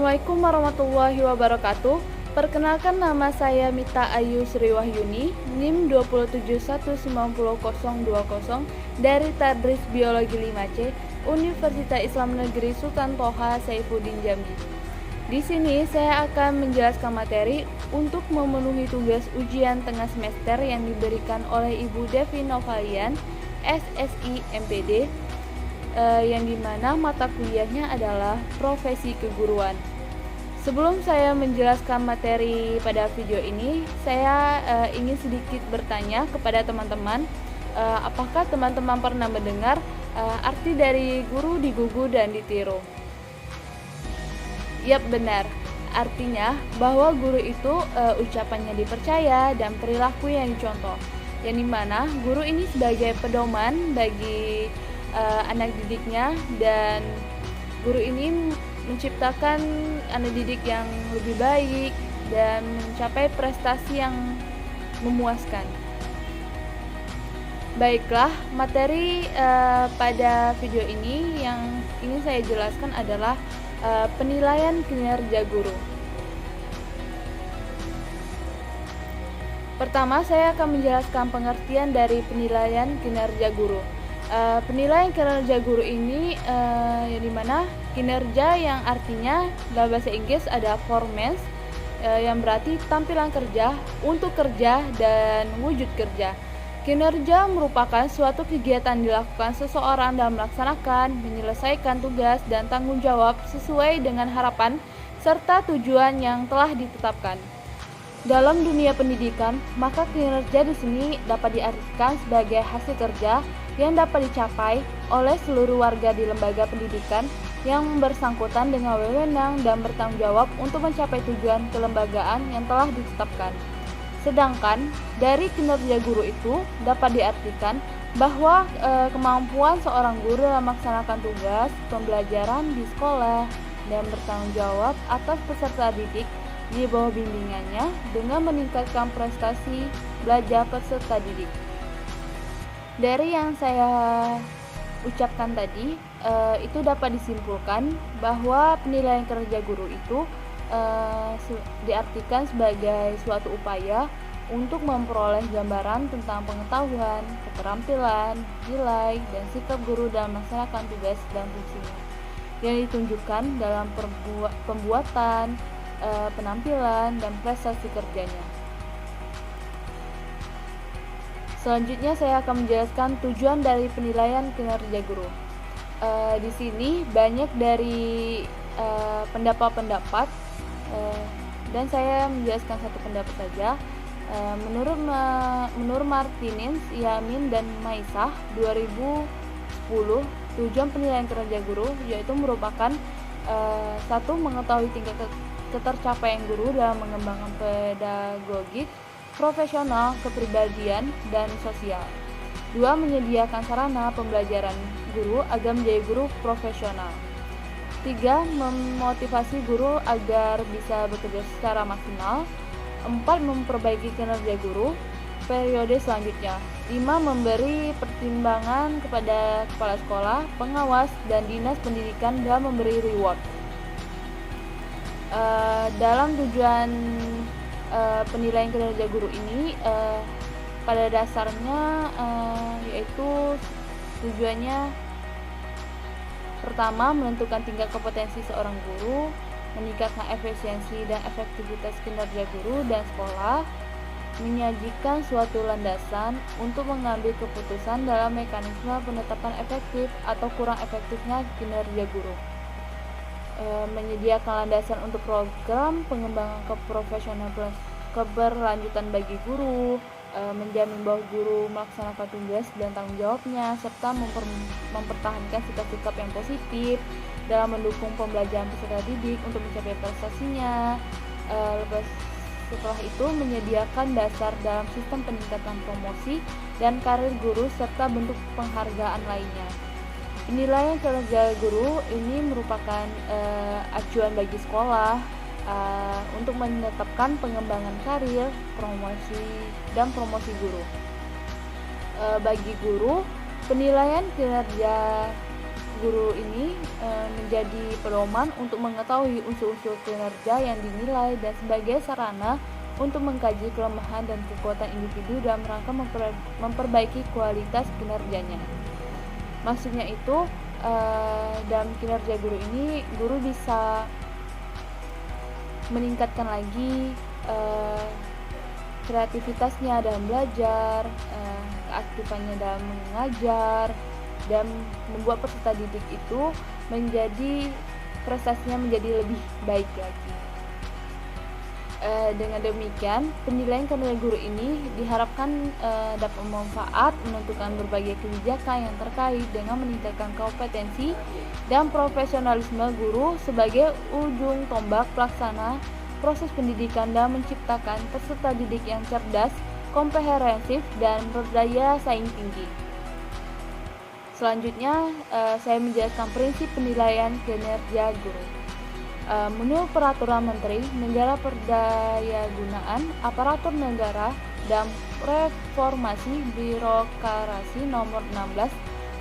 Assalamualaikum warahmatullahi wabarakatuh. Perkenalkan, nama saya Mita Ayu Sriwahyuni, NIM 2719020 dari Tadris Biologi 5C, Universitas Islam Negeri Sultan Toha Saifuddin Jambi. Di sini saya akan menjelaskan materi untuk memenuhi tugas ujian tengah semester yang diberikan oleh Ibu Devi Novalian, SSI MPD, yang dimana mata kuliahnya adalah profesi keguruan. Sebelum saya menjelaskan materi pada video ini, saya ingin sedikit bertanya kepada teman-teman, apakah teman-teman pernah mendengar arti dari guru digugu dan ditiru? Yap, benar. Artinya bahwa guru itu ucapannya dipercaya dan perilaku yang dicontoh, yang dimana guru ini sebagai pedoman bagi anak didiknya, dan guru ini menciptakan anak didik yang lebih baik dan mencapai prestasi yang memuaskan. Baiklah, materi pada video ini yang ingin saya jelaskan adalah penilaian kinerja guru. Pertama, saya akan menjelaskan pengertian dari penilaian kinerja guru. Penilaian kinerja guru ini yang dimana kinerja yang artinya dalam bahasa Inggris ada performance, yang berarti tampilan kerja, untuk kerja, dan wujud kerja. Kinerja merupakan suatu kegiatan dilakukan seseorang dalam melaksanakan, menyelesaikan tugas dan tanggung jawab sesuai dengan harapan serta tujuan yang telah ditetapkan. Dalam dunia pendidikan, maka kinerja di sini dapat diartikan sebagai hasil kerja yang dapat dicapai oleh seluruh warga di lembaga pendidikan yang bersangkutan dengan wewenang dan bertanggung jawab untuk mencapai tujuan kelembagaan yang telah ditetapkan. Sedangkan dari kinerja guru itu dapat diartikan bahwa kemampuan seorang guru dalam melaksanakan tugas pembelajaran di sekolah dan bertanggung jawab atas peserta didik di bawah bimbingannya dengan meningkatkan prestasi belajar peserta didik. Dari yang saya ucapkan tadi, itu dapat disimpulkan bahwa penilaian kerja guru itu diartikan sebagai suatu upaya untuk memperoleh gambaran tentang pengetahuan, keterampilan, nilai, dan sikap guru dalam melaksanakan tugas dan fungsinya, yang ditunjukkan dalam pembuatan, penampilan, dan prestasi kerjanya. Selanjutnya saya akan menjelaskan tujuan dari penilaian kinerja guru. Di sini banyak dari pendapat-pendapat, dan saya menjelaskan satu pendapat saja. Menurut Martinez, Yamin, dan Maisah 2010, tujuan penilaian kinerja guru yaitu merupakan satu, mengetahui tingkat ketercapaian guru dalam mengembangkan pedagogik, profesional, kepribadian, dan sosial. 2. Menyediakan sarana pembelajaran guru agar menjadi guru profesional. 3. Memotivasi guru agar bisa bekerja secara maksimal. 4. Memperbaiki kinerja guru periode selanjutnya. 5. Memberi pertimbangan kepada kepala sekolah, pengawas, dan dinas pendidikan dalam memberi reward. Dalam tujuan penilaian kinerja guru ini, pada dasarnya yaitu tujuannya pertama, menentukan tingkat kompetensi seorang guru, meningkatkan efisiensi dan efektivitas kinerja guru dan sekolah, menyajikan suatu landasan untuk mengambil keputusan dalam mekanisme penetapan efektif atau kurang efektifnya kinerja guru, menyediakan landasan untuk program pengembangan keberlanjutan bagi guru, menjamin bahwa guru melaksanakan tugas dan tanggung jawabnya, serta mempertahankan sikap-sikap yang positif dalam mendukung pembelajaran peserta didik untuk mencapai prestasinya. Setelah itu, menyediakan dasar dalam sistem peningkatan promosi dan karir guru serta bentuk penghargaan lainnya. Penilaian kinerja guru ini merupakan acuan bagi sekolah untuk menetapkan pengembangan karir, promosi guru. Bagi guru, penilaian kinerja guru ini menjadi pedoman untuk mengetahui unsur-unsur kinerja yang dinilai dan sebagai sarana untuk mengkaji kelemahan dan kekuatan individu dalam rangka memperbaiki kualitas kinerjanya. Maksudnya itu, dalam kinerja guru ini, guru bisa meningkatkan lagi kreativitasnya dalam belajar, keaktifannya dalam mengajar, dan membuat peserta didik itu menjadi prestasinya menjadi lebih baik lagi. Dengan demikian, penilaian kinerja guru ini diharapkan dapat bermanfaat menentukan berbagai kebijakan yang terkait dengan meningkatkan kompetensi dan profesionalisme guru sebagai ujung tombak pelaksana proses pendidikan dan menciptakan peserta didik yang cerdas, komprehensif, dan berdaya saing tinggi. Selanjutnya, saya menjelaskan prinsip penilaian kinerja guru. Menurut Peraturan Menteri Negara Perdayagunaan Aparatur Negara dan Reformasi Birokrasi Nomor 16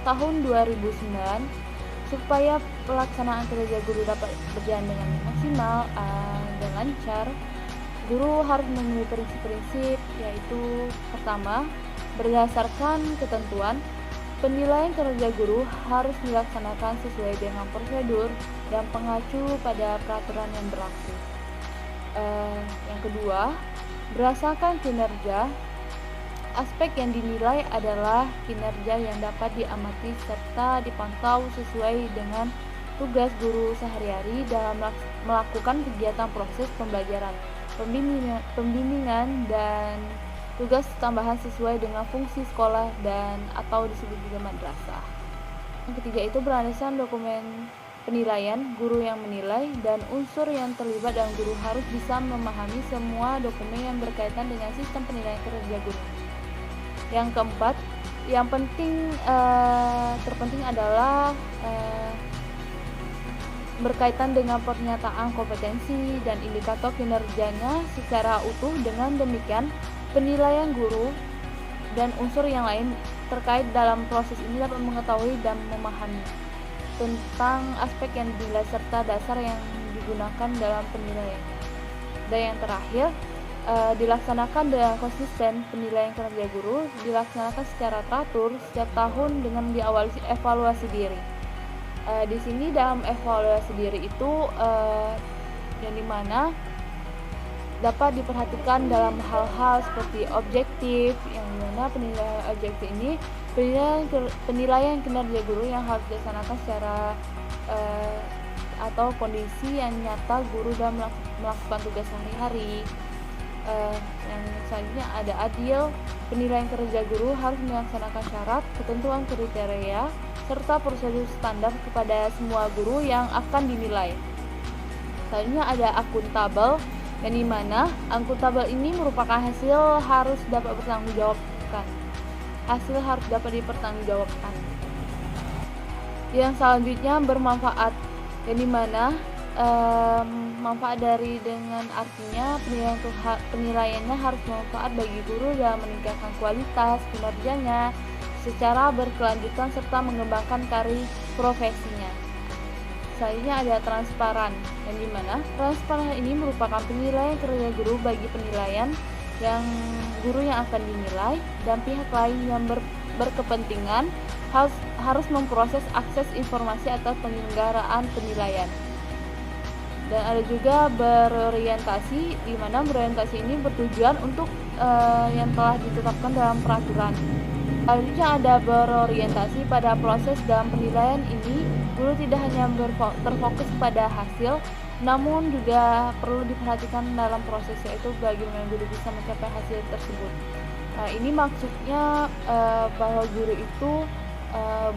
Tahun 2009, supaya pelaksanaan kinerja guru dapat berjalan dengan maksimal dan lancar, guru harus memenuhi prinsip-prinsip, yaitu pertama, berdasarkan ketentuan, penilaian kinerja guru harus dilaksanakan sesuai dengan prosedur dan pengacu pada peraturan yang berlaku. Yang kedua, berdasarkan kinerja, aspek yang dinilai adalah kinerja yang dapat diamati serta dipantau sesuai dengan tugas guru sehari-hari dalam melakukan kegiatan proses pembelajaran, pembimbingan, dan tugas tambahan sesuai dengan fungsi sekolah dan atau disebut juga madrasah. Yang ketiga itu berlandaskan dokumen penilaian, guru yang menilai, dan unsur yang terlibat dalam guru harus bisa memahami semua dokumen yang berkaitan dengan sistem penilaian kinerja guru. Yang keempat, yang terpenting adalah berkaitan dengan pernyataan kompetensi dan indikator kinerjanya secara utuh. Dengan demikian, penilaian guru dan unsur yang lain terkait dalam proses ini dapat mengetahui dan memahami tentang aspek yang dinilai serta dasar yang digunakan dalam penilaian. Dan yang terakhir, dilaksanakan dengan konsisten. Penilaian kinerja guru dilaksanakan secara teratur setiap tahun dengan diawali evaluasi diri. Di sini dalam evaluasi diri itu yang dimana dapat diperhatikan dalam hal-hal seperti objektif, yang dimana penilaian objektif ini penilaian kinerja guru yang harus dilaksanakan secara atau kondisi yang nyata guru dalam melakukan tugas sehari-hari. Yang selanjutnya ada adil. Penilaian kinerja guru harus melaksanakan syarat, ketentuan kriteria, serta prosedur standar kepada semua guru yang akan dinilai. Selanjutnya ada akuntabel, yang dimana akuntabel ini merupakan hasil harus dapat bertanggungjawabkan. Hasil harus dapat dipertanggungjawabkan. Yang selanjutnya bermanfaat, yang dimana manfaat dari dengan artinya penilaiannya harus bermanfaat bagi guru dalam meningkatkan kualitas kinerjanya secara berkelanjutan serta mengembangkan karir profesinya. Selanjutnya ada transparan, yang dimana transparan ini merupakan penilaian kinerja guru bagi penilaian yang guru yang akan dinilai dan pihak lain yang berkepentingan harus memproses akses informasi atas penyelenggaraan penilaian. Dan ada juga berorientasi, di mana berorientasi ini bertujuan untuk yang telah ditetapkan dalam peraturan. Selanjutnya ada berorientasi pada proses dalam penilaian ini, guru tidak hanya terfokus pada hasil, namun juga perlu diperhatikan dalam prosesnya itu bagaimana guru bisa mencapai hasil tersebut. Ini maksudnya bahwa guru itu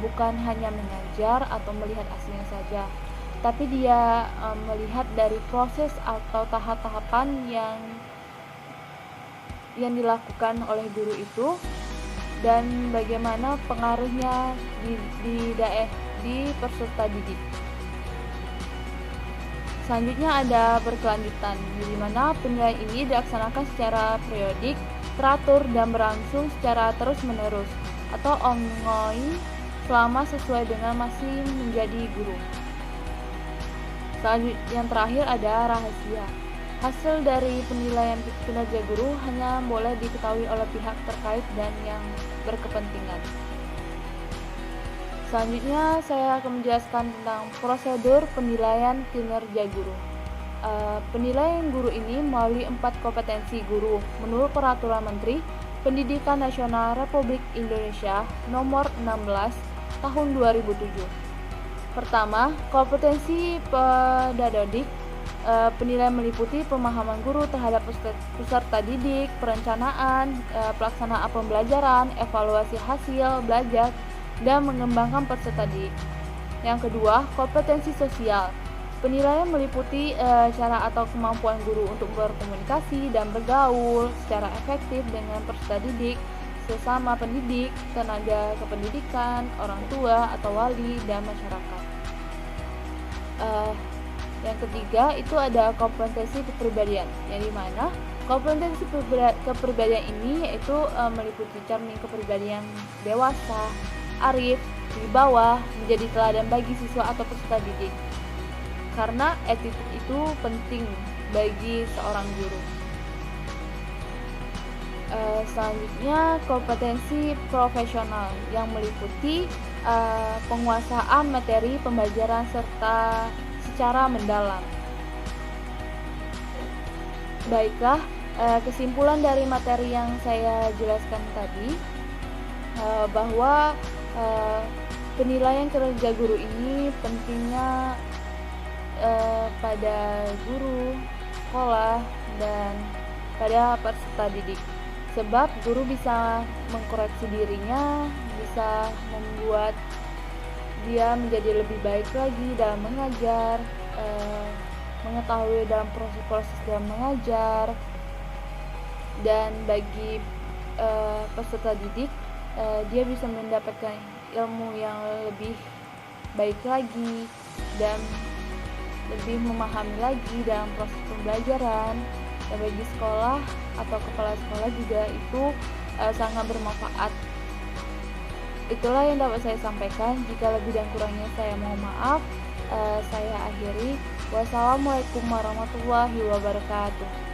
bukan hanya mengajar atau melihat hasilnya saja, tapi dia melihat dari proses atau tahap-tahapan yang dilakukan oleh guru itu dan bagaimana pengaruhnya di peserta didik. Selanjutnya ada berkelanjutan, di mana penilaian ini dilaksanakan secara periodik, teratur, dan berlangsung secara terus-menerus atau ongoing selama sesuai dengan masih menjadi guru. Selanjutnya yang terakhir ada rahasia. Hasil dari penilaian kinerja guru hanya boleh diketahui oleh pihak terkait dan yang berkepentingan. Selanjutnya saya akan menjelaskan tentang prosedur penilaian kinerja guru. Penilaian guru ini melalui 4 kompetensi guru menurut Peraturan Menteri Pendidikan Nasional Republik Indonesia Nomor 16 Tahun 2007. Pertama, kompetensi pedagodik. Penilaian meliputi pemahaman guru terhadap peserta didik, perencanaan, pelaksanaan pembelajaran, evaluasi hasil belajar, dan mengembangkan peserta didik. Yang kedua, kompetensi sosial. Penilaian meliputi cara atau kemampuan guru untuk berkomunikasi dan bergaul secara efektif dengan peserta didik, sesama pendidik, tenaga kependidikan, orang tua atau wali, dan masyarakat. Yang ketiga itu ada kompetensi kepribadian, yang dimana kompetensi kepribadian ini yaitu meliputi cermin kepribadian dewasa, arif, wibawa, menjadi teladan bagi siswa atau peserta didik. Karena attitude itu penting bagi seorang guru. Selanjutnya kompetensi profesional yang meliputi penguasaan materi pembelajaran serta secara mendalam. Baiklah, kesimpulan dari materi yang saya jelaskan tadi bahwa penilaian kinerja guru ini pentingnya pada guru, sekolah, dan pada peserta didik. Sebab guru bisa mengkoreksi dirinya, bisa membuat dia menjadi lebih baik lagi dalam mengajar, mengetahui dalam proses-proses dalam mengajar, dan bagi peserta didik dia bisa mendapatkan ilmu yang lebih baik lagi dan lebih memahami lagi dalam proses pembelajaran. Dan bagi sekolah atau kepala sekolah juga itu sangat bermanfaat. Itulah yang dapat saya sampaikan. Jika lebih dan kurangnya saya mohon maaf. Saya akhiri. Wassalamualaikum warahmatullahi wabarakatuh.